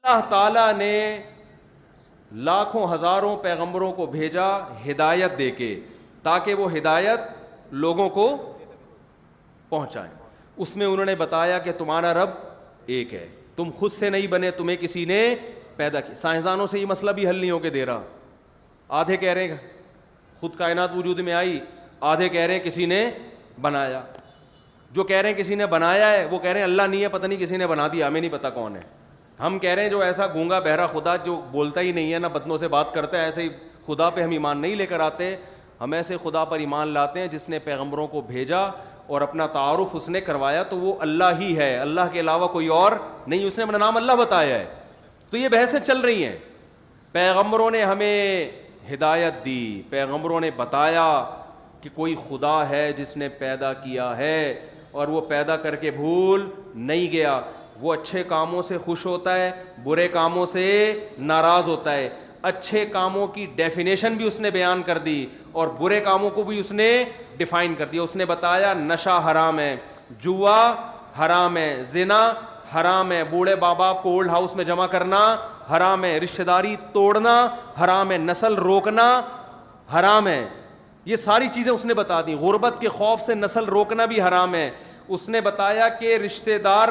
اللہ تعالیٰ نے لاکھوں ہزاروں پیغمبروں کو بھیجا ہدایت دے کے تاکہ وہ ہدایت لوگوں کو پہنچائیں. اس میں انہوں نے بتایا کہ تمہارا رب ایک ہے, تم خود سے نہیں بنے, تمہیں کسی نے پیدا کیا. سائنسدانوں سے یہ مسئلہ بھی حل نہیں ہو کے دے رہا. آدھے کہہ رہے ہیں خود کائنات وجود میں آئی, آدھے کہہ رہے ہیں کسی نے بنایا. جو کہہ رہے ہیں کسی نے بنایا ہے وہ کہہ رہے ہیں اللہ نہیں ہے, پتہ نہیں کسی نے بنا دیا, ہمیں نہیں پتہ کون ہے. ہم کہہ رہے ہیں جو ایسا گونگا بہرا خدا جو بولتا ہی نہیں ہے, نہ بدنوں سے بات کرتا ہے, ایسے ہی خدا پہ ہم ایمان نہیں لے کر آتے. ہم ایسے خدا پر ایمان لاتے ہیں جس نے پیغمبروں کو بھیجا اور اپنا تعارف اس نے کروایا تو وہ اللہ ہی ہے, اللہ کے علاوہ کوئی اور نہیں, اس نے اپنا نام اللہ بتایا ہے. تو یہ بحثیں چل رہی ہیں. پیغمبروں نے ہمیں ہدایت دی, پیغمبروں نے بتایا کہ کوئی خدا ہے جس نے پیدا کیا ہے اور وہ پیدا کر کے بھول نہیں گیا. وہ اچھے کاموں سے خوش ہوتا ہے, برے کاموں سے ناراض ہوتا ہے. اچھے کاموں کی ڈیفینیشن بھی اس نے بیان کر دی اور برے کاموں کو بھی اس نے ڈیفائن کر دیا. اس نے بتایا نشہ حرام ہے, جوا حرام ہے, زنا حرام ہے, بوڑھے باپ کو اولڈ ہاؤس میں جمع کرنا حرام ہے, رشتہ داری توڑنا حرام ہے, نسل روکنا حرام ہے. یہ ساری چیزیں اس نے بتا دی. غربت کے خوف سے نسل روکنا بھی حرام ہے. اس نے بتایا کہ رشتہ دار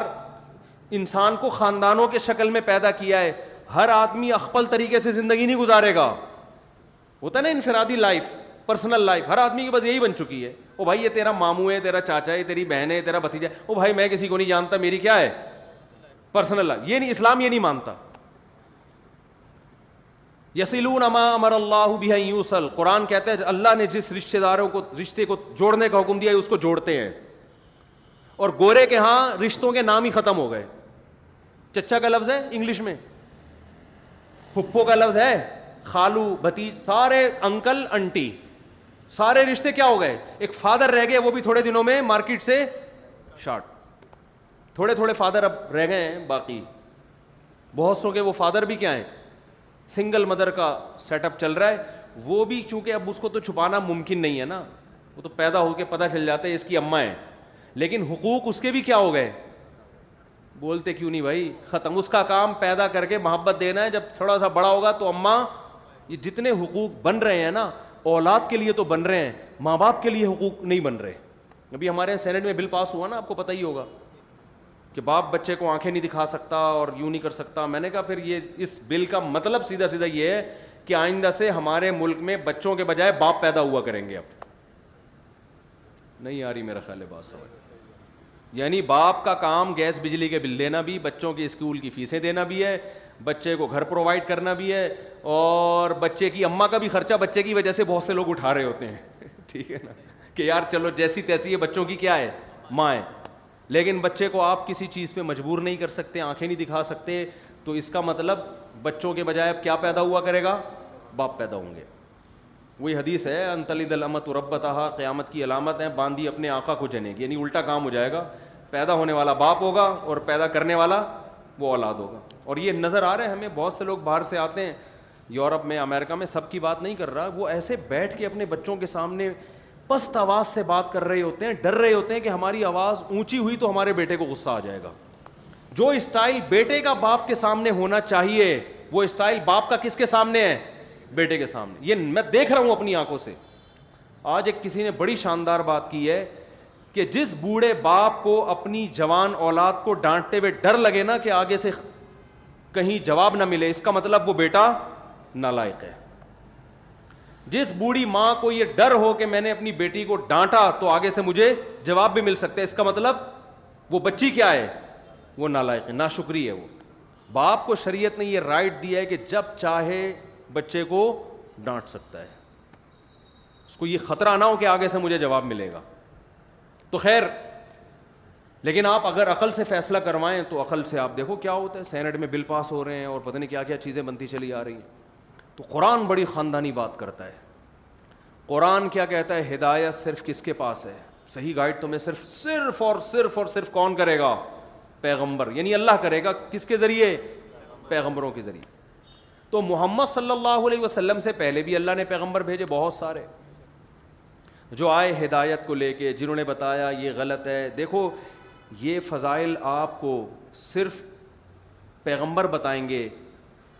انسان کو خاندانوں کے شکل میں پیدا کیا ہے. ہر آدمی اخپل طریقے سے زندگی نہیں گزارے گا. ہوتا ہے نا انفرادی لائف, پرسنل لائف, ہر آدمی کے پاس یہی بن چکی ہے. او بھائی یہ تیرا ماموں ہے, تیرا چاچا ہے, تیری بہن ہے, تیرا بھتیجا ہے. او بھائی میں کسی کو نہیں جانتا, میری کیا ہے پرسنل لائف. یہ نہیں, اسلام یہ نہیں مانتا. یصلون ما امر اللہ بہ ان یوصل, قرآن کہتا ہے اللہ نے جس رشتہ داروں کو رشتے کو جوڑنے کا حکم دیا ہے اس کو جوڑتے ہیں. اور گورے کے ہاں رشتوں کے نام ہی ختم ہو گئے. چچا کا لفظ ہے انگلش میں, پھپھو کا لفظ ہے, خالو بھتیج, سارے انکل انٹی, سارے رشتے کیا ہو گئے. ایک فادر رہ گئے, وہ بھی تھوڑے دنوں میں مارکیٹ سے شارٹ. تھوڑے تھوڑے فادر اب رہ گئے ہیں, باقی بہت سو کے وہ فادر بھی کیا ہیں, سنگل مدر کا سیٹ اپ چل رہا ہے. وہ بھی چونکہ اب اس کو تو چھپانا ممکن نہیں ہے نا, وہ تو پیدا ہو کے پتہ چل جاتا ہے اس کی اماں ہے, لیکن حقوق اس کے بھی کیا ہو گئے, بولتے کیوں نہیں بھائی, ختم. اس کا کام پیدا کر کے محبت دینا ہے. جب تھوڑا سا بڑا ہوگا تو اماں, یہ جتنے حقوق بن رہے ہیں نا اولاد کے لیے تو بن رہے ہیں, ماں باپ کے لیے حقوق نہیں بن رہے. ابھی ہمارے یہاں سینٹ میں بل پاس ہوا نا, آپ کو پتہ ہی ہوگا کہ باپ بچے کو آنکھیں نہیں دکھا سکتا اور یوں نہیں کر سکتا. میں نے کہا پھر یہ اس بل کا مطلب سیدھا سیدھا یہ ہے کہ آئندہ سے ہمارے ملک میں بچوں کے بجائے باپ پیدا ہوا کریں گے. اب نہیں آ رہی میرا خیال ہے بات سمجھ. یعنی باپ کا کام گیس بجلی کے بل دینا بھی, بچوں کی اسکول کی فیسیں دینا بھی ہے, بچے کو گھر پرووائڈ کرنا بھی ہے, اور بچے کی اماں کا بھی خرچہ بچے کی وجہ سے بہت سے لوگ اٹھا رہے ہوتے ہیں. ٹھیک ہے نا, کہ یار چلو جیسی تیسی ہے, بچوں کی کیا ہے, ماں ہے. لیکن بچے کو آپ کسی چیز پہ مجبور نہیں کر سکتے, آنکھیں نہیں دکھا سکتے. تو اس کا مطلب بچوں کے بجائے اب کیا پیدا ہوا کرے گا, باپ پیدا ہوں گے. وہی حدیث ہے ان تلد الامۃ ربتہا, قیامت کی علامت ہے باندھی اپنے آقا کو جنے گی. یعنی الٹا کام ہو جائے گا, پیدا ہونے والا باپ ہوگا اور پیدا کرنے والا وہ اولاد ہوگا. اور یہ نظر آ رہا ہے ہمیں, بہت سے لوگ باہر سے آتے ہیں, یورپ میں, امریکہ میں, سب کی بات نہیں کر رہا, وہ ایسے بیٹھ کے اپنے بچوں کے سامنے پست آواز سے بات کر رہے ہوتے ہیں, ڈر رہے ہوتے ہیں کہ ہماری آواز اونچی ہوئی تو ہمارے بیٹے کو غصہ آ جائے گا. جو اسٹائل بیٹے کا باپ کے سامنے ہونا چاہیے وہ اسٹائل باپ کا کس کے سامنے ہے, بیٹے کے سامنے. یہ میں دیکھ رہا ہوں اپنی آنکھوں سے. آج ایک کسی نے بڑی شاندار بات کی ہے کہ جس بوڑھے باپ کو اپنی جوان اولاد کو ڈانٹتے ہوئے ڈر لگے نا کہ آگے سے کہیں جواب نہ ملے, اس کا مطلب وہ بیٹا نالائق ہے. جس بوڑھی ماں کو یہ ڈر ہو کہ میں نے اپنی بیٹی کو ڈانٹا تو آگے سے مجھے جواب بھی مل سکتا ہے, اس کا مطلب وہ بچی کیا ہے, وہ نالائق ہے, ناشکری ہے وہ. باپ کو شریعت نے یہ رائٹ دیا ہے کہ جب چاہے بچے کو ڈانٹ سکتا ہے, اس کو یہ خطرہ نہ ہو کہ آگے سے مجھے جواب ملے گا. تو خیر, لیکن آپ اگر عقل سے فیصلہ کروائیں تو عقل سے آپ دیکھو کیا ہوتا ہے. سینٹ میں بل پاس ہو رہے ہیں اور پتہ نہیں کیا کیا چیزیں بنتی چلی آ رہی ہیں. تو قرآن بڑی خاندانی بات کرتا ہے. قرآن کیا کہتا ہے, ہدایت صرف کس کے پاس ہے, صحیح گائیڈ تمہیں صرف کون کرے گا, پیغمبر. یعنی اللہ کرے گا, کس کے ذریعے, پیغمبروں کے ذریعے. تو محمد صلی اللہ علیہ وسلم سے پہلے بھی اللہ نے پیغمبر بھیجے بہت سارے, جو آئے ہدایت کو لے کے, جنہوں نے بتایا یہ غلط ہے. دیکھو یہ فضائل آپ کو صرف پیغمبر بتائیں گے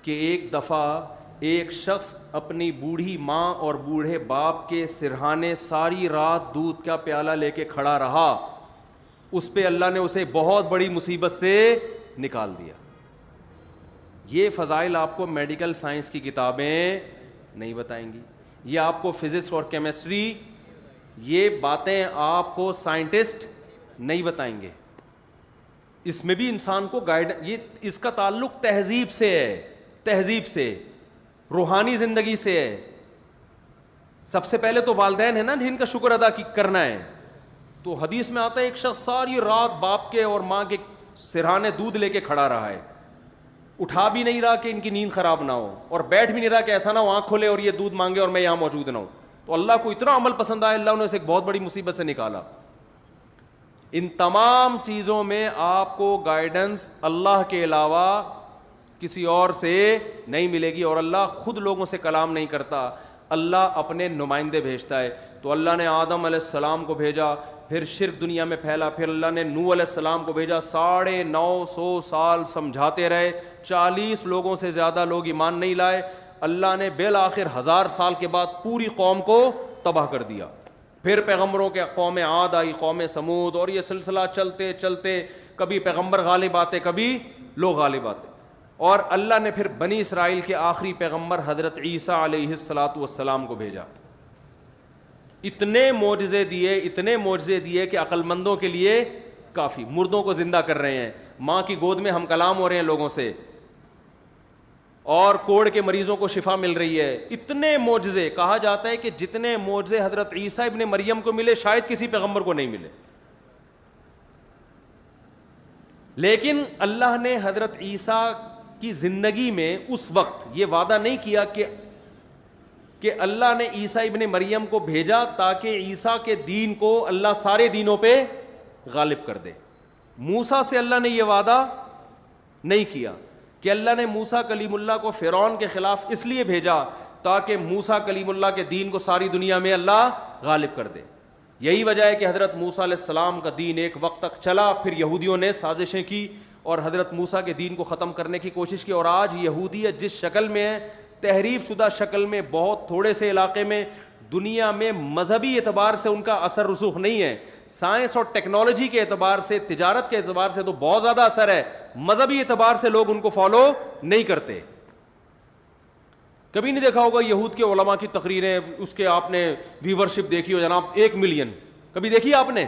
کہ ایک دفعہ ایک شخص اپنی بوڑھی ماں اور بوڑھے باپ کے سرہانے ساری رات دودھ کا پیالہ لے کے کھڑا رہا, اس پہ اللہ نے اسے بہت بڑی مصیبت سے نکال دیا. یہ فضائل آپ کو میڈیکل سائنس کی کتابیں نہیں بتائیں گی, یہ آپ کو فزکس اور کیمسٹری, یہ باتیں آپ کو سائنٹسٹ نہیں بتائیں گے. اس میں بھی انسان کو گائیڈ, یہ اس کا تعلق تہذیب سے ہے, تہذیب سے, روحانی زندگی سے ہے. سب سے پہلے تو والدین ہیں نا جن کا شکر ادا کرنا ہے. تو حدیث میں آتا ہے ایک شخص ساری رات باپ کے اور ماں کے سرہانے دودھ لے کے کھڑا رہا ہے, اٹھا بھی نہیں رہا کہ ان کی نیند خراب نہ ہو, اور بیٹھ بھی نہیں رہا کہ ایسا نہ ہو آنکھ کھولے اور یہ دودھ مانگے اور میں یہاں موجود نہ ہوں. تو اللہ کو اتنا عمل پسند آیا, اللہ نے اسے ایک بہت بڑی مصیبت سے نکالا. ان تمام چیزوں میں آپ کو گائیڈنس اللہ کے علاوہ کسی اور سے نہیں ملے گی, اور اللہ خود لوگوں سے کلام نہیں کرتا, اللہ اپنے نمائندے بھیجتا ہے. تو اللہ نے آدم علیہ السلام کو بھیجا, پھر شرک دنیا میں پھیلا, پھر اللہ نے نوح علیہ السلام کو بھیجا, 950 سال سمجھاتے رہے, 40 لوگوں سے زیادہ لوگ ایمان نہیں لائے. اللہ نے بالآخر 1000 سال کے بعد پوری قوم کو تباہ کر دیا. پھر پیغمبروں کے قوم عاد آئی, قوم سمود, اور یہ سلسلہ چلتے چلتے کبھی پیغمبر غالب آتے, کبھی لوگ غالب آتے. اور اللہ نے پھر بنی اسرائیل کے آخری پیغمبر حضرت عیسیٰ علیہ السلام کو بھیجا. اتنے معجزے دیے کہ عقل مندوں کے لیے کافی. مردوں کو زندہ کر رہے ہیں, ماں کی گود میں ہم کلام ہو رہے ہیں لوگوں سے, اور کوڑ کے مریضوں کو شفا مل رہی ہے. اتنے معجزے, کہا جاتا ہے کہ جتنے معجزے حضرت عیسیٰ ابن مریم کو ملے شاید کسی پیغمبر کو نہیں ملے. لیکن اللہ نے حضرت عیسیٰ کی زندگی میں اس وقت یہ وعدہ نہیں کیا کہ اللہ نے عیسیٰ ابن مریم کو بھیجا تاکہ عیسیٰ کے دین کو اللہ سارے دینوں پہ غالب کر دے. موسیٰ سے اللہ نے یہ وعدہ نہیں کیا کہ اللہ نے موسیٰ کلیم اللہ کو فرعون کے خلاف اس لیے بھیجا تاکہ موسیٰ کلیم اللہ کے دین کو ساری دنیا میں اللہ غالب کر دے. یہی وجہ ہے کہ حضرت موسیٰ علیہ السلام کا دین ایک وقت تک چلا, پھر یہودیوں نے سازشیں کی اور حضرت موسیٰ کے دین کو ختم کرنے کی کوشش کی. اور آج یہودیت جس شکل میں ہے, تحریف شدہ شکل میں, بہت تھوڑے سے علاقے میں, دنیا میں مذہبی اعتبار سے ان کا اثر رسوخ نہیں ہے, سائنس اور ٹیکنالوجی کے اعتبار سے, تجارت کے اعتبار سے تو بہت زیادہ اثر ہے, مذہبی اعتبار سے لوگ ان کو فالو نہیں کرتے. کبھی نہیں دیکھا ہوگا یہود کے علماء کی تقریریں, اس کے آپ نے ویورشپ دیکھی ہو جناب 1 ملین, کبھی دیکھی آپ نے؟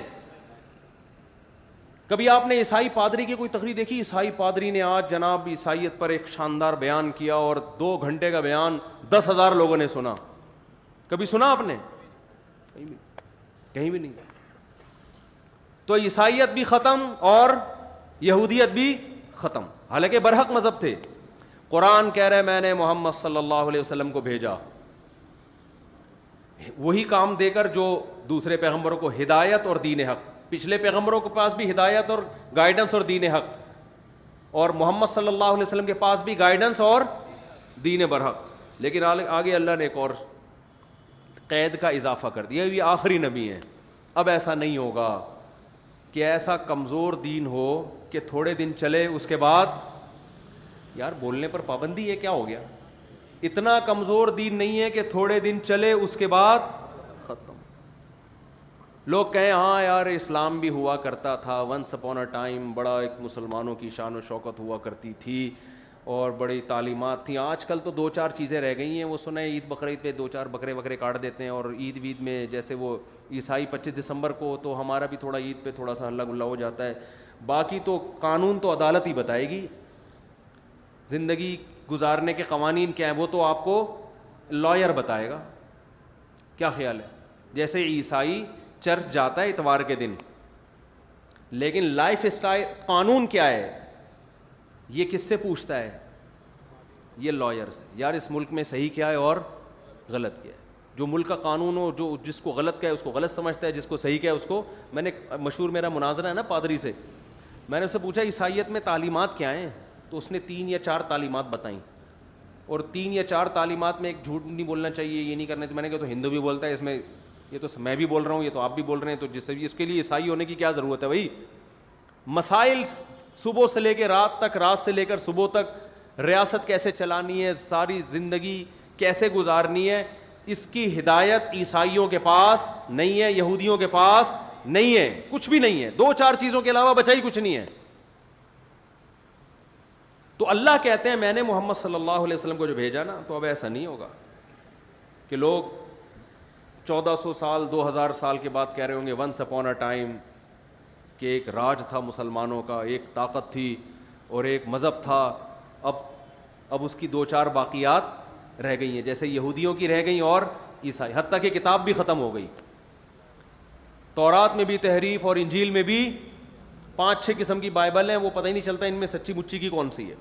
کبھی آپ نے عیسائی پادری کی کوئی تقریر دیکھی؟ عیسائی پادری نے آج جناب عیسائیت پر ایک شاندار بیان کیا اور 2 گھنٹے کا بیان 10,000 لوگوں نے سنا. کبھی سنا آپ نے؟ کہیں بھی نہیں. تو عیسائیت بھی ختم اور یہودیت بھی ختم, حالانکہ برحق مذہب تھے. قرآن کہہ رہے میں نے محمد صلی اللہ علیہ وسلم کو بھیجا وہی کام دے کر جو دوسرے پیغمبروں کو, ہدایت اور دین حق. پچھلے پیغمبروں کے پاس بھی ہدایت اور گائیڈنس اور دین حق, اور محمد صلی اللہ علیہ وسلم کے پاس بھی گائیڈنس اور دین برحق. لیکن آگے اللہ نے ایک اور قید کا اضافہ کر دیا, یہ آخری نبی ہیں. اب ایسا نہیں ہوگا کہ ایسا کمزور دین ہو کہ تھوڑے دن چلے اس کے بعد یار بولنے پر پابندی ہے, کیا ہو گیا؟ اتنا کمزور دین نہیں ہے کہ تھوڑے دن چلے اس کے بعد ختم. لوگ کہیں ہاں یار اسلام بھی ہوا کرتا تھا, ونس اپون اے ٹائم بڑا ایک مسلمانوں کی شان و شوکت ہوا کرتی تھی اور بڑی تعلیمات تھیں. آج کل تو 2-4 چیزیں رہ گئی ہیں. وہ سنیں عید بقرعید پہ 2-4 بکرے کاٹ دیتے ہیں, اور عید وید میں جیسے وہ عیسائی 25 دسمبر کو, تو ہمارا بھی تھوڑا عید پہ تھوڑا سا ہلا گلا ہو جاتا ہے. باقی تو قانون تو عدالت ہی بتائے گی, زندگی گزارنے کے قوانین کیا ہیں وہ تو آپ کو لائر بتائے گا. کیا خیال ہے؟ جیسے عیسائی چرچ جاتا ہے اتوار کے دن, لیکن لائف اسٹائل قانون کیا ہے یہ کس سے پوچھتا ہے؟ یہ لائر سے. یار اس ملک میں صحیح کیا ہے اور غلط کیا ہے. جو ملک کا قانون ہو, جو جس کو غلط کیا ہے اس کو غلط سمجھتا ہے, جس کو صحیح کیا ہے اس کو. میں نے مشہور میرا مناظرہ ہے نا پادری سے, میں نے اس سے پوچھا عیسائیت میں تعلیمات کیا ہیں, تو اس نے 3 یا 4 تعلیمات بتائیں, اور 3 یا 4 تعلیمات میں ایک جھوٹ نہیں بولنا چاہیے, یہ نہیں کرنا. تو میں نے کہا تو ہندو بھی بولتا ہے اس میں, یہ تو میں بھی بول رہا ہوں, یہ تو آپ بھی بول رہے ہیں, تو جس سے بھی اس کے لیے عیسائی ہونے کی کیا ضرورت ہے بھائی؟ مسائل صبح سے لے کے رات تک، رات سے لے کر صبح تک، ریاست کیسے چلانی ہے، ساری زندگی کیسے گزارنی ہے، اس کی ہدایت عیسائیوں کے پاس نہیں ہے، یہودیوں کے پاس نہیں ہے، کچھ بھی نہیں ہے، 2-4 چیزوں کے علاوہ بچا ہی کچھ نہیں ہے. تو اللہ کہتے ہیں میں نے محمد صلی اللہ علیہ وسلم کو جو بھیجا نا، تو اب ایسا نہیں ہوگا کہ لوگ 1400 سال 2000 سال کے بعد کہہ رہے ہوں گے ونس اپون اے ٹائم کہ ایک راج تھا مسلمانوں کا، ایک طاقت تھی اور ایک مذہب تھا، اب اس کی 2-4 باقیات رہ گئی ہیں، جیسے یہودیوں کی رہ گئیں اور عیسائی، حتیٰ کہ کتاب بھی ختم ہو گئی. تورات میں بھی تحریف اور انجیل میں بھی 5-6 قسم کی بائبل ہیں، وہ پتہ ہی نہیں چلتا ان میں سچی مچی کی کون سی ہے.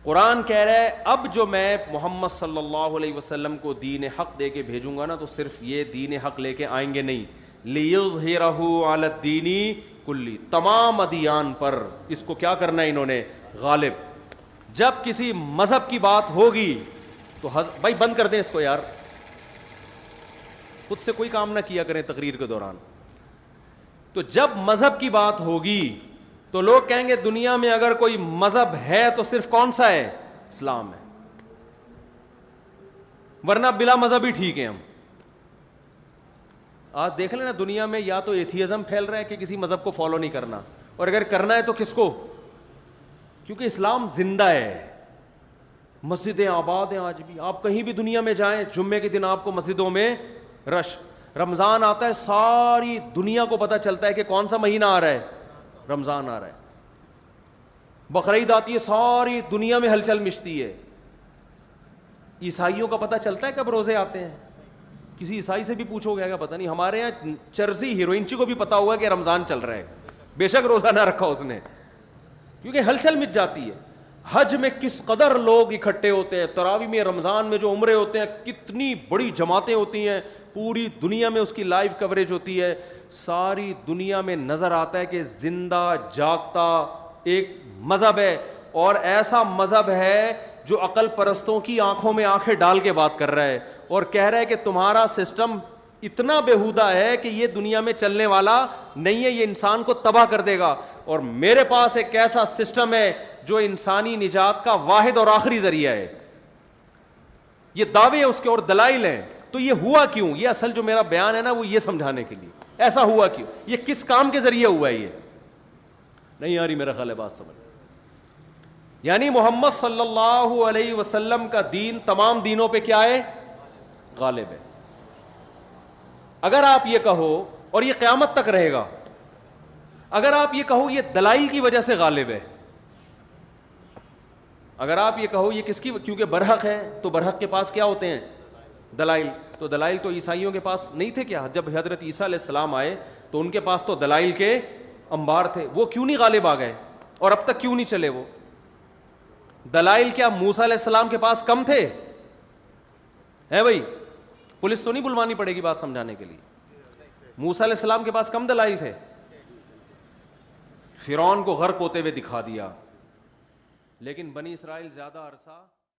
قرآن کہہ رہا ہے اب جو میں محمد صلی اللہ علیہ وسلم کو دین حق دے کے بھیجوں گا نا، تو صرف یہ دین حق لے کے آئیں گے نہیں، لِيُظْهِرَهُ عَلَى الدِّينِ كُلِّهِ، تمام ادیان پر اس کو کیا کرنا ہے انہوں نے، غالب. جب کسی مذہب کی بات ہوگی تو بھائی بند کر دیں اس کو یار، خود سے کوئی کام نہ کیا کریں تقریر کے دوران. تو جب مذہب کی بات ہوگی تو لوگ کہیں گے دنیا میں اگر کوئی مذہب ہے تو صرف کون سا ہے، اسلام ہے، ورنہ بلا مذہب ہی ٹھیک ہے. ہم آج دیکھ لینا دنیا میں یا تو ایتھیزم پھیل رہا ہے کہ کسی مذہب کو فالو نہیں کرنا، اور اگر کرنا ہے تو کس کو، کیونکہ اسلام زندہ ہے. مسجدیں آباد ہیں آج بھی، آپ کہیں بھی دنیا میں جائیں جمعے کے دن آپ کو مسجدوں میں رش. رمضان آتا ہے ساری دنیا کو پتہ چلتا ہے کہ کون سا مہینہ آ رہا ہے، رمضان آ رہا ہے. بقرعید آتی ہے ساری دنیا میں ہلچل مچتی ہے. عیسائیوں کا پتہ چلتا ہے کب روزے آتے ہیں، کسی عیسائی سے بھی پوچھو گے گا پتہ نہیں. ہمارے یہاں چرسی ہیروئنچی کو بھی پتا ہوا کہ رمضان چل رہا ہے، بے شک روزہ نہ رکھا اس نے، کیونکہ ہلچل مچ جاتی ہے. حج میں کس قدر لوگ اکٹھے ہوتے ہیں، تراویح میں، رمضان میں جو عمرے ہوتے ہیں کتنی بڑی جماعتیں ہوتی ہیں، پوری دنیا میں اس کی لائیو کوریج ہوتی ہے. ساری دنیا میں نظر آتا ہے کہ زندہ جاگتا ایک مذہب ہے، اور ایسا مذہب ہے جو عقل پرستوں کی آنکھوں میں آنکھیں ڈال کے بات کر رہا ہے اور کہہ رہا ہے کہ تمہارا سسٹم اتنا بےہودہ ہے کہ یہ دنیا میں چلنے والا نہیں ہے، یہ انسان کو تباہ کر دے گا، اور میرے پاس ایک ایسا سسٹم ہے جو انسانی نجات کا واحد اور آخری ذریعہ ہے. یہ دعوے اس کے اور دلائل ہیں. تو یہ ہوا کیوں، یہ اصل جو میرا بیان ہے نا وہ یہ سمجھانے کے لیے، ایسا ہوا کیوں، یہ کس کام کے ذریعے ہوا ہے. یہ نہیں آ رہی میرا خیال ہے بات سمجھ. یعنی محمد صلی اللہ علیہ وسلم کا دین تمام دینوں پہ کیا ہے، غالب ہے. اگر آپ یہ کہو، اور یہ قیامت تک رہے گا، اگر آپ یہ کہو یہ دلائل کی وجہ سے غالب ہے، اگر آپ یہ کہو یہ کس کی، کیونکہ برحق ہے تو برحق کے پاس کیا ہوتے ہیں، دلائل. تو دلائل تو عیسائیوں کے پاس نہیں تھے کیا؟ جب حضرت عیسیٰ علیہ السلام آئے تو ان کے پاس تو دلائل کے انبار تھے، وہ کیوں نہیں غالب آ گئے اور اب تک کیوں نہیں چلے وہ دلائل؟ کیا موسیٰ علیہ السلام کے پاس کم تھے؟ ہے بھائی، پولیس تو نہیں بلوانی پڑے گی بات سمجھانے کے لیے. موسیٰ علیہ السلام کے پاس کم دلائل تھے؟ فرعون کو غرق ہوتے ہوئے دکھا دیا، لیکن بنی اسرائیل زیادہ عرصہ